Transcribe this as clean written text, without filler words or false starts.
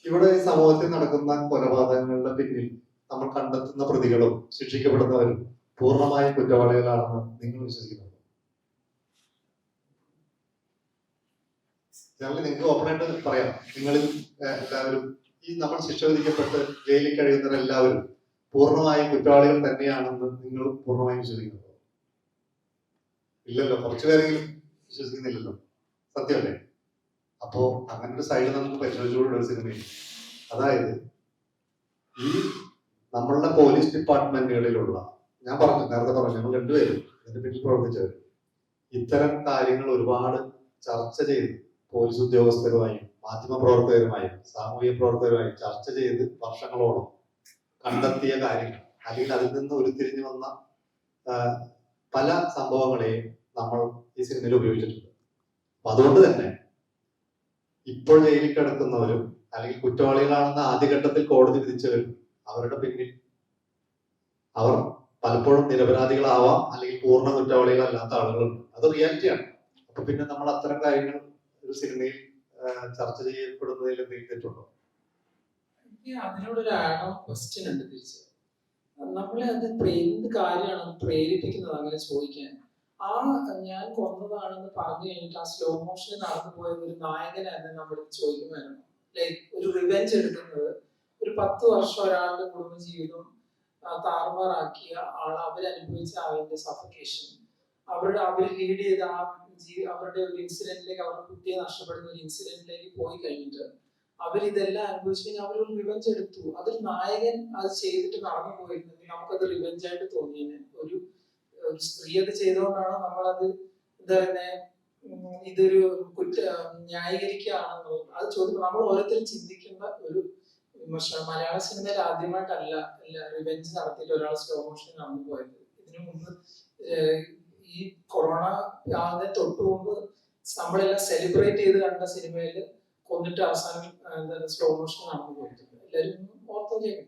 ഇവിടെ ഈ സമൂഹത്തിൽ നടക്കുന്ന കൊലപാതകങ്ങളുടെ പിന്നിൽ നമ്മൾ കണ്ടെത്തുന്ന പ്രതികളും ശിക്ഷിക്കപ്പെടുന്നവരും പൂർണ്ണമായും കുറ്റവാളികളാണെന്ന് നിങ്ങൾ വിശ്വസിക്കുന്നു? ഞങ്ങൾ നിങ്ങൾക്ക് ഓപ്പണായിട്ട് പറയാം, നിങ്ങളിൽ എല്ലാവരും ഈ നമ്മൾ ശിക്ഷ വിധിക്കപ്പെട്ട് ജയിലിൽ കഴിയുന്നവരെല്ലാവരും പൂർണ്ണമായും കുറ്റവാളികൾ തന്നെയാണെന്ന് നിങ്ങൾ പൂർണ്ണമായും വിശ്വസിക്കുന്നു? ഇല്ലല്ലോ, കുറച്ചുപേരെങ്കിലും വിശ്വസിക്കുന്നില്ലല്ലോ, സത്യമല്ലേ? അപ്പോ അങ്ങനെ ഒരു സൈഡ് നമുക്ക് പരിശോധിച്ചുകൊണ്ടുള്ള ഒരു സിനിമയിൽ, അതായത് ഈ നമ്മളുടെ പോലീസ് ഡിപ്പാർട്ട്മെന്റുകളിലുള്ള, ഞാൻ പറഞ്ഞു നേരത്തെ പറഞ്ഞു, ഞങ്ങൾ രണ്ടുപേരും എന്റെ പിന്നിൽ പ്രവർത്തിച്ചവർ ഇത്തരം കാര്യങ്ങൾ ഒരുപാട് ചർച്ച ചെയ്ത് പോലീസ് ഉദ്യോഗസ്ഥരുമായും മാധ്യമപ്രവർത്തകരുമായും സാമൂഹിക പ്രവർത്തകരുമായും ചർച്ച ചെയ്ത് വർഷങ്ങളോളം കണ്ടെത്തിയ കാര്യങ്ങൾ, അല്ലെങ്കിൽ അതിൽ നിന്ന് ഉരുത്തിരിഞ്ഞു വന്ന പല സംഭവങ്ങളെയും നമ്മൾ ഈ സിനിമയിൽ ഉപയോഗിച്ചിട്ടുണ്ട്. അപ്പൊ അതുകൊണ്ട് തന്നെ ഇപ്പോൾ ജയിലിൽ കിടക്കുന്നവരും അല്ലെങ്കിൽ കുറ്റവാളികളാണെന്ന് ആദ്യഘട്ടത്തിൽ കോടതി വിധിച്ചവരും അവരുടെ പിന്നിൽ അവർ പലപ്പോഴും നിരപരാധികളാവാം, അല്ലെങ്കിൽ പൂർണ്ണ കുറ്റവാളികളല്ലാത്ത ആളുകളുണ്ട്. അത് റിയാലിറ്റിയാണ്. അപ്പൊ പിന്നെ നമ്മൾ അത്തരം കാര്യങ്ങൾ ഒരു സിനിമയിൽ ചർച്ച ചെയ്യപ്പെടുന്നതിൽ എന്തെങ്കിലും തെറ്റുണ്ടോ? അതിനോടൊരു ആഡ് ഓൺ ക്വസ്റ്റ്യൻ ഉണ്ട് തിരിച്ച്. നമ്മളെ അത് എന്ത് കാര്യമാണ് പ്രേരിപ്പിക്കുന്നത് അങ്ങനെ ചോദിക്കാൻ? ഞാൻ കൊന്നതാണെന്ന് പറഞ്ഞു കഴിഞ്ഞിട്ട് ആ സ്ലോ മോഷനിൽ നടന്നു പോയ ഒരു നായകനായിരുന്നു നമ്മൾ ചോദിക്കുമായിരുന്നു. ലൈക്ക് ഒരു റിവെഞ്ച് എടുക്കുന്നത്, ഒരു 10 വർഷം ഒരാളുടെ കുടുംബജീവിതം താറുമാറാക്കിയ അവരനുഭവിച്ച അതിന്റെ സഫക്കേഷൻ, അവർ ലീഡ് ചെയ്ത അവരുടെ ഒരു ഇൻസിഡന്റിലേക്ക്, അവരുടെ കുട്ടിയെ നഷ്ടപ്പെടുന്ന ഒരു ഇൻസിഡന്റിലേക്ക് പോയി കഴിഞ്ഞിട്ട് അവരിതെല്ലാം അനുഭവിച്ചു കഴിഞ്ഞാൽ അവരൊരു റിവെഞ്ച് എടുത്തു. അതൊരു നായകൻ അത് ചെയ്തിട്ട് നടന്നു പോയിരുന്നെങ്കിൽ നമുക്കത് റിവെഞ്ച് ആയിട്ട് തോന്നിയേനെ. ഒരു സ്ത്രീ അത് ചെയ്തുകൊണ്ടാണ് നമ്മളത് എന്താ പറയുന്നത്, ഇതൊരു ന്യായീകരിക്കുകയാണെന്നുള്ളത്. അത് ചോദിക്കുമ്പോൾ നമ്മൾ ഓരോരുത്തരും ചിന്തിക്കുന്ന ഒരു വിമർശനം. മലയാള സിനിമയിൽ ആദ്യമായിട്ടല്ല റിവെഞ്ച് നടത്തിയിട്ട് ഒരാൾ സ്ലോ മോഷൻ നടന്നു പോയത്. ഇതിനു മുമ്പ് ഈ കൊറോണ ആകുന്നതിന് തൊട്ട് മുമ്പ് നമ്മളെല്ലാം സെലിബ്രേറ്റ് ചെയ്ത് കണ്ട സിനിമയിൽ കൊന്നിട്ട് അവസാനം സ്ലോ മോഷൻ നടന്നു പോയിട്ടുണ്ട്. എല്ലാവരും ഓർത്ത് ചെയ്യാൻ